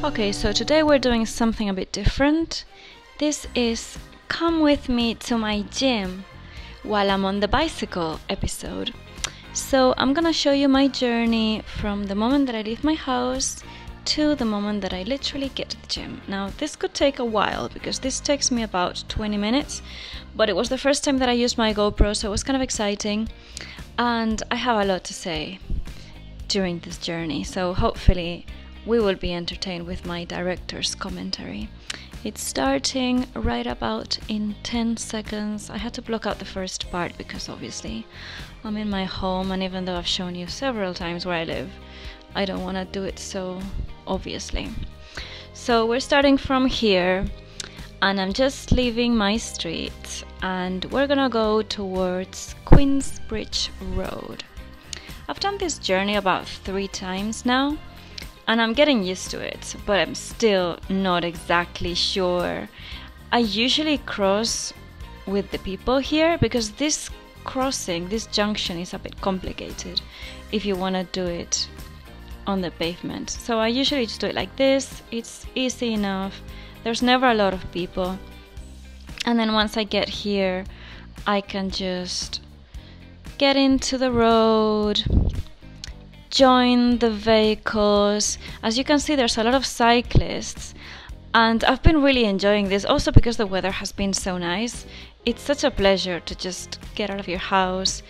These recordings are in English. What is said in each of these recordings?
Okay, so today we're doing something a bit different. This is Come With Me to My Gym While I'm on the Bicycle episode. So I'm gonna show you my journey from the moment that I leave my house to the moment that I literally get to the gym. Now this could take a while because this takes me about 20 minutes, but it was the first time that I used my GoPro, so it was kind of exciting, and I have a lot to say during this journey, so hopefully we will be entertained with my director's commentary. It's starting right about in 10 seconds. I had to block out the first part because obviously I'm in my home, and even though I've shown you several times where I live, I don't want to do it so obviously. So we're starting from here, and I'm just leaving my street, and we're gonna go towards Queensbridge Road. I've done this journey about 3 times now, and I'm getting used to it, but I'm still not exactly sure. I usually cross with the people here because this crossing, this junction, is a bit complicated if you want to do it on the pavement. So I usually just do it like this. It's easy enough. There's never a lot of people. And then once I get here, I can just get into the road, join the vehicles. As you can see, there's a lot of cyclists, and I've been really enjoying this also because the weather has been so nice. It's such a pleasure to just get out of your house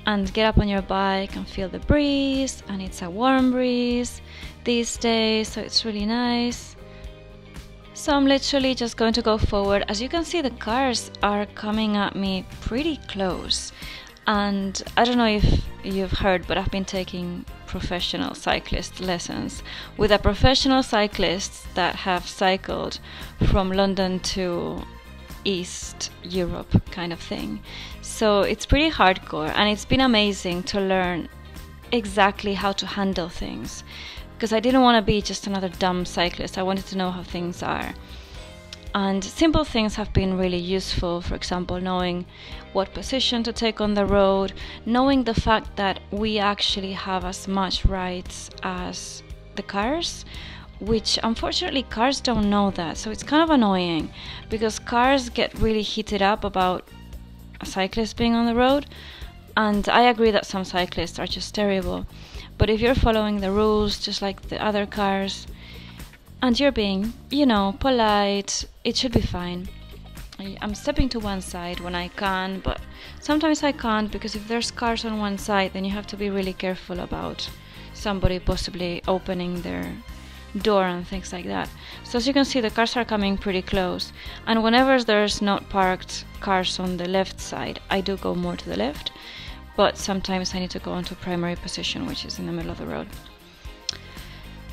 and get up on your bike and feel the breeze, and it's a warm breeze these days, so it's really nice. So I'm literally just going to go forward. As you can see, the cars are coming at me pretty close, and I don't know if you've heard, but I've been taking professional cyclist lessons with a professional cyclists that have cycled from London to East Europe kind of thing. So it's pretty hardcore, and it's been amazing to learn exactly how to handle things, because I didn't want to be just another dumb cyclist. I wanted to know how things are. And simple things have been really useful. For example, knowing what position to take on the road, knowing the fact that we actually have as much rights as the cars, which unfortunately cars don't know that. So it's kind of annoying because cars get really heated up about a cyclist being on the road. And I agree that some cyclists are just terrible. But if you're following the rules just like the other cars, and you're being, polite, it should be fine. I'm stepping to one side when I can, but sometimes I can't, because if there's cars on one side, then you have to be really careful about somebody possibly opening their door and things like that. So as you can see, the cars are coming pretty close, and whenever there's not parked cars on the left side, I do go more to the left, but sometimes I need to go into primary position, which is in the middle of the road.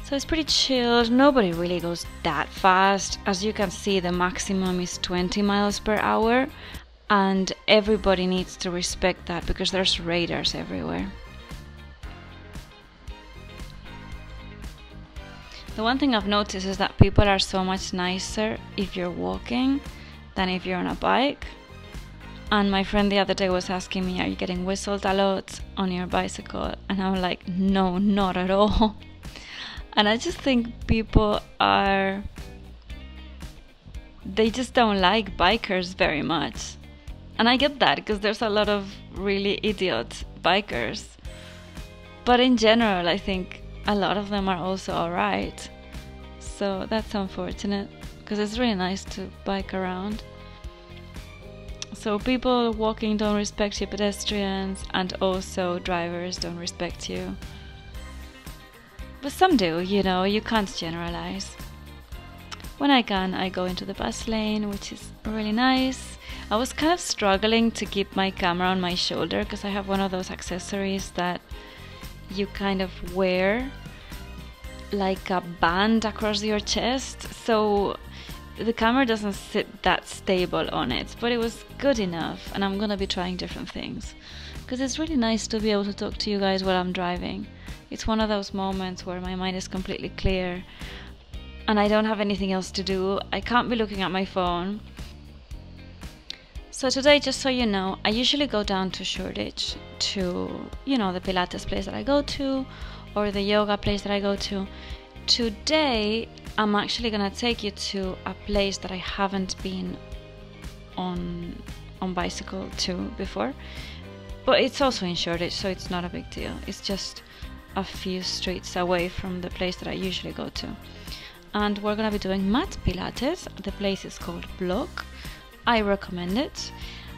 So it's pretty chilled. Nobody really goes that fast. As you can see, the maximum is 20 miles per hour, and everybody needs to respect that because there's radars everywhere. The one thing I've noticed is that people are so much nicer if you're walking than if you're on a bike. And my friend the other day was asking me, are you getting whistled a lot on your bicycle? And I'm like, no, not at all. And I just think people they just don't like bikers very much. And I get that because there's a lot of really idiot bikers. But in general, I think a lot of them are also alright. So that's unfortunate because it's really nice to bike around. So people walking don't respect you, pedestrians, and also drivers don't respect you. But some do, you can't generalize. When I can, I go into the bus lane, which is really nice. I was kind of struggling to keep my camera on my shoulder because I have one of those accessories that you kind of wear like a band across your chest. So the camera doesn't sit that stable on it, but it was good enough, and I'm gonna be trying different things because it's really nice to be able to talk to you guys while I'm driving. It's one of those moments where my mind is completely clear and I don't have anything else to do. I can't be looking at my phone. So today, just so you know, I usually go down to Shoreditch to, the Pilates place that I go to, or the yoga place that I go to today I'm actually gonna take you to a place that I haven't been on bicycle to before, but it's also in Shoreditch, so it's not a big deal. It's just a few streets away from the place that I usually go to. And we're gonna be doing mat pilates. The place is called Block. I recommend it.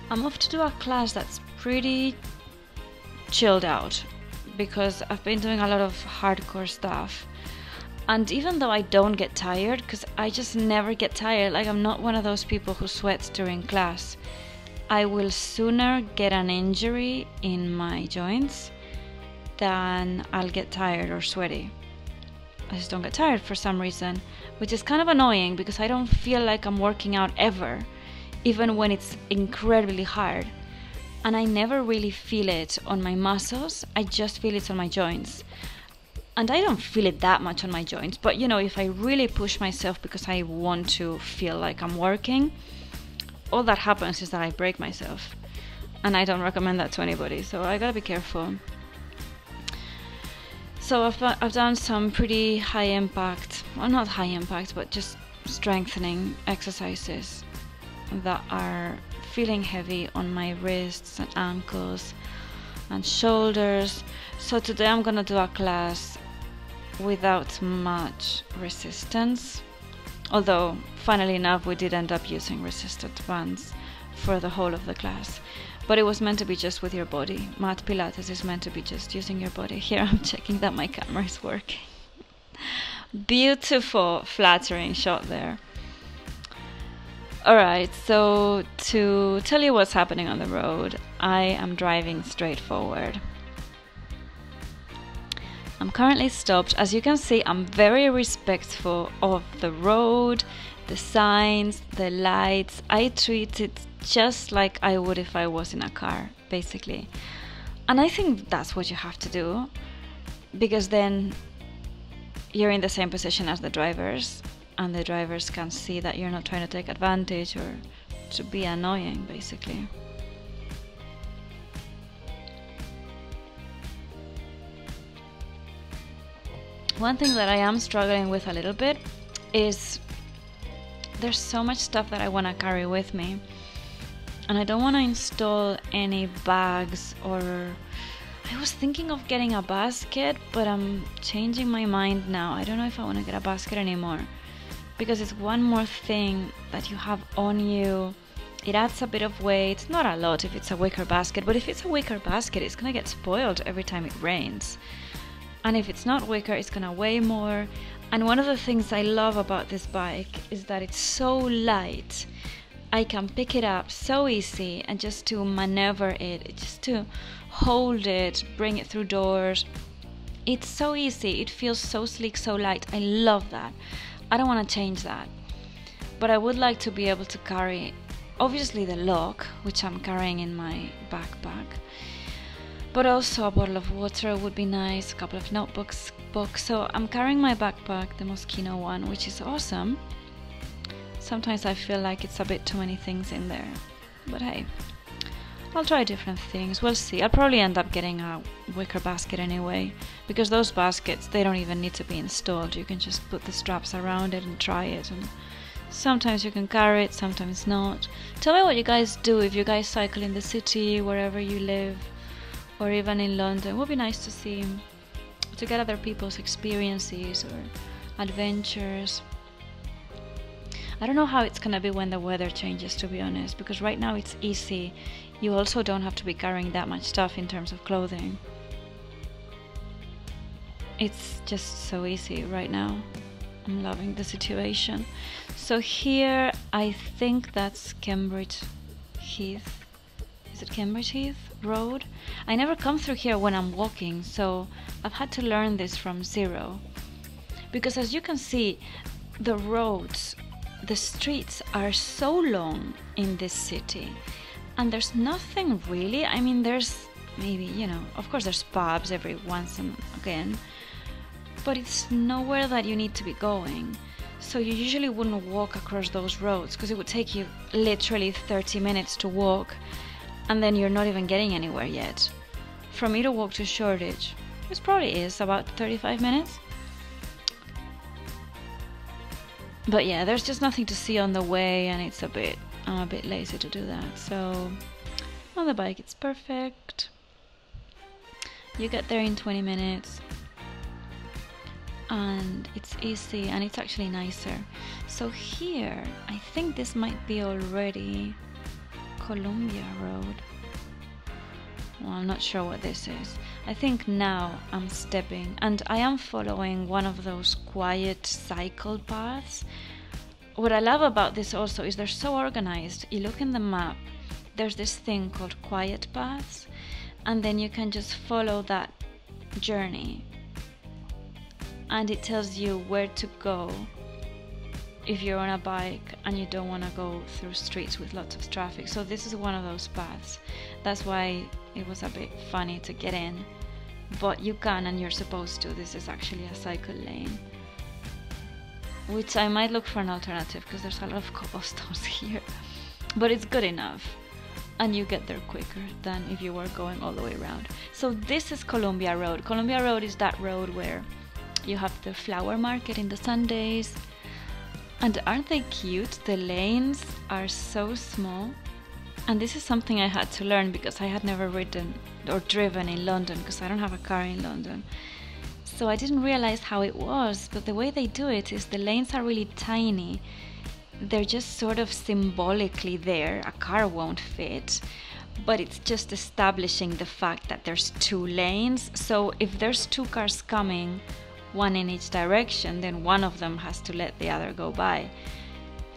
I'm off to do a class that's pretty chilled out because I've been doing a lot of hardcore stuff. And even though I don't get tired, because I just never get tired, like I'm not one of those people who sweats during class, I will sooner get an injury in my joints than I'll get tired or sweaty. I just don't get tired for some reason, which is kind of annoying because I don't feel like I'm working out ever, even when it's incredibly hard. And I never really feel it on my muscles, I just feel it on my joints. And I don't feel it that much on my joints, but you know, if I really push myself because I want to feel like I'm working, all that happens is that I break myself. And I don't recommend that to anybody, so I gotta be careful. So I've done some pretty high impact, well not high impact, but just strengthening exercises that are feeling heavy on my wrists and ankles and shoulders. So today I'm gonna do a class without much resistance, although funnily enough we did end up using resistant bands for the whole of the class, but it was meant to be just with your body. Mat Pilates is meant to be just using your body. Here I'm checking that my camera is working. Beautiful flattering shot there. Alright, so to tell you what's happening on the road, I am driving straight forward. I'm currently stopped. As you can see, I'm very respectful of the road, the signs, the lights. I treat it just like I would if I was in a car, basically. And I think that's what you have to do, because then you're in the same position as the drivers, and the drivers can see that you're not trying to take advantage or to be annoying, basically. One thing that I am struggling with a little bit is there's so much stuff that I want to carry with me, and I don't want to install any bags, or I was thinking of getting a basket, but I'm changing my mind now. I don't know if I want to get a basket anymore, because it's one more thing that you have on you. It adds a bit of weight, not a lot if it's a wicker basket, but if it's a wicker basket, it's gonna get spoiled every time it rains. And if it's not wicker, it's gonna weigh more. And one of the things I love about this bike is that it's so light. I can pick it up so easy, and just to maneuver it, just to hold it, bring it through doors. It's so easy, it feels so sleek, so light. I love that. I don't want to change that, but I would like to be able to carry, obviously, the lock, which I'm carrying in my backpack, but also a bottle of water would be nice, a couple of notebooks, books. So I'm carrying my backpack, the Moschino one, which is awesome. Sometimes I feel like it's a bit too many things in there, but hey, I'll try different things. We'll see. I'll probably end up getting a wicker basket anyway, because those baskets, they don't even need to be installed. You can just put the straps around it and try it, and sometimes you can carry it, sometimes not. Tell me what you guys do if you guys cycle in the city, wherever you live, or even in London. It would be nice to see, to get other people's experiences or adventures. I don't know how it's gonna be when the weather changes, to be honest, because right now it's easy. You also don't have to be carrying that much stuff in terms of clothing. It's just so easy right now. I'm loving the situation. So here, I think that's Cambridge Heath. Is it Cambridge Heath Road? I never come through here when I'm walking, so I've had to learn this from zero. Because as you can see, the roads, the streets are so long in this city, and there's nothing really. I mean, there's maybe, you know, of course there's pubs every once and again, but it's nowhere that you need to be going. So you usually wouldn't walk across those roads, because it would take you literally 30 minutes to walk, and then you're not even getting anywhere yet. For me to walk to Shoreditch, it probably is about 35 minutes. But yeah, there's just nothing to see on the way, and I'm a bit lazy to do that. So on the bike it's perfect. You get there in 20 minutes and it's easy, and it's actually nicer. So here, I think this might be already Columbia Road. Well, I'm not sure what this is. I think now I'm stepping, and I am following one of those quiet cycle paths. What I love about this also is they're so organized. You look in the map, there's this thing called quiet paths, and then you can just follow that journey, and it tells you where to go if you're on a bike and you don't want to go through streets with lots of traffic. So this is one of those paths. That's why it was a bit funny to get in, but you can, and you're supposed to. This is actually a cycle lane, which I might look for an alternative because there's a lot of cobblestones here, but it's good enough, and you get there quicker than if you were going all the way around. So this is Columbia Road. Columbia Road is that road where you have the flower market in the Sundays. And aren't they cute? The lanes are so small. And this is something I had to learn because I had never ridden or driven in London, because I don't have a car in London. So I didn't realize how it was, but the way they do it is the lanes are really tiny. They're just sort of symbolically there. A car won't fit, but it's just establishing the fact that there's two lanes. So if there's two cars coming, one in each direction, then one of them has to let the other go by.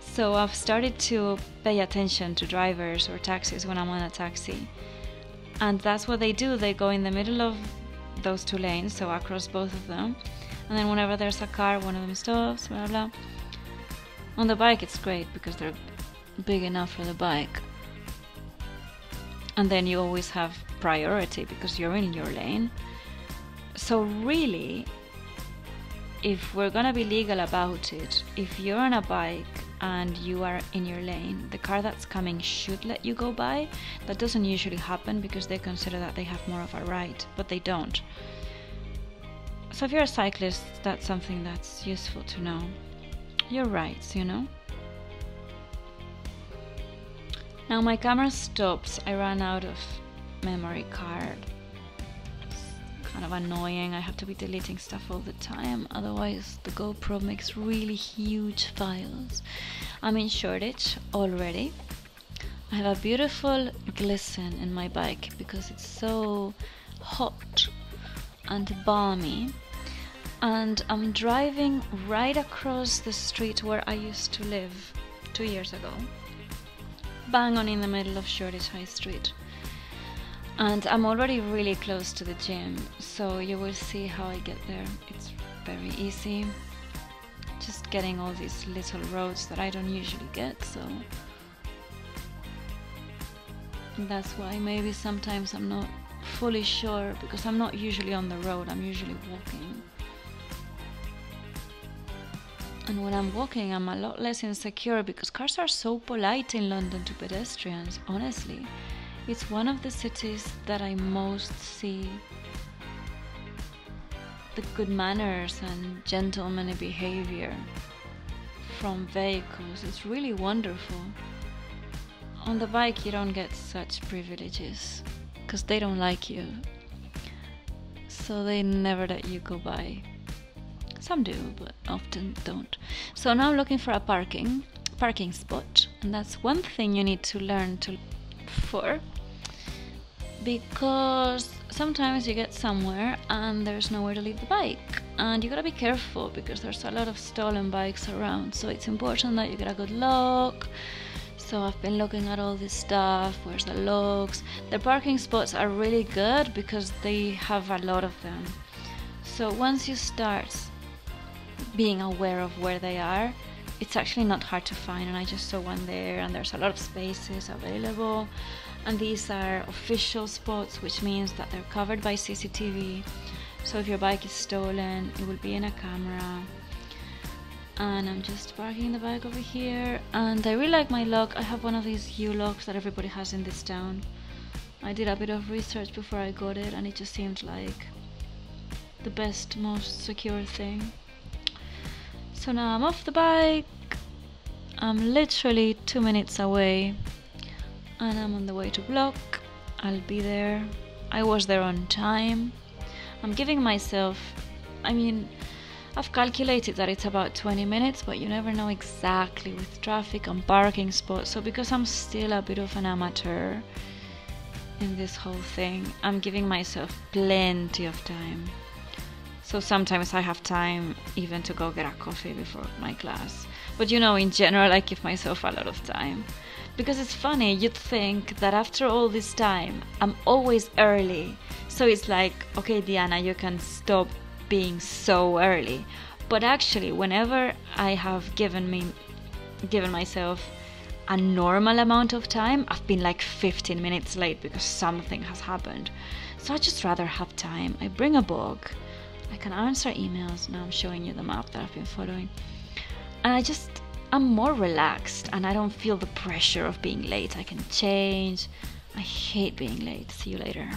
So I've started to pay attention to drivers or taxis when I'm on a taxi, and that's what they do. They go in the middle of those two lanes, so across both of them, and then whenever there's a car, one of them stops, blah blah. On the bike it's great because they're big enough for the bike, and then you always have priority because you're in your lane. So really, if we're gonna be legal about it, if you're on a bike and you are in your lane, the car that's coming should let you go by. That doesn't usually happen because they consider that they have more of a right, but they don't. So if you're a cyclist, that's something that's useful to know. Your rights, you know? Now my camera stops. I ran out of memory card. Kind of annoying. I have to be deleting stuff all the time, otherwise the GoPro makes really huge files. I'm in Shoreditch already. I have a beautiful glisten in my bike because it's so hot and balmy, and I'm driving right across the street where I used to live 2 years ago, bang on in the middle of Shoreditch High Street. And I'm already really close to the gym, so you will see how I get there. It's very easy, just getting all these little roads that I don't usually get, so that's why maybe sometimes I'm not fully sure, because I'm not usually on the road, I'm usually walking. And when I'm walking, I'm a lot less insecure because cars are so polite in London to pedestrians, honestly. It's one of the cities that I most see the good manners and gentlemanly behavior from vehicles. It's really wonderful. On the bike you don't get such privileges because they don't like you, so they never let you go by. Some do, but often don't. So now I'm looking for a parking spot, and that's one thing you need to learn to for, because sometimes you get somewhere and there's nowhere to leave the bike, and you gotta be careful because there's a lot of stolen bikes around, so it's important that you get a good lock. So I've been looking at all this stuff, where's the locks. The parking spots are really good because they have a lot of them, so once you start being aware of where they are, it's actually not hard to find. And I just saw one there, and there's a lot of spaces available, and these are official spots, which means that they're covered by CCTV, so if your bike is stolen it will be in a camera. And I'm just parking the bike over here, and I really like my lock. I have one of these youuu locks that everybody has in this town. I did a bit of research before I got it, and it just seemed like the best, most secure thing. So now I'm off the bike, I'm literally 2 minutes away and I'm on the way to block. I'll be there. I was there on time. I'm giving myself, I've calculated that it's about 20 minutes, but you never know exactly with traffic and parking spots. So because I'm still a bit of an amateur in this whole thing, I'm giving myself plenty of time. So sometimes I have time even to go get a coffee before my class. But in general, I give myself a lot of time. Because it's funny, you'd think that after all this time, I'm always early. So it's like, okay, Diana, you can stop being so early. But actually, whenever I have given myself a normal amount of time, I've been like 15 minutes late because something has happened. So I just rather have time. I bring a book. I can answer emails. Now I'm showing you the map that I've been following. And I'm more relaxed and I don't feel the pressure of being late. I can change. I hate being late. See you later.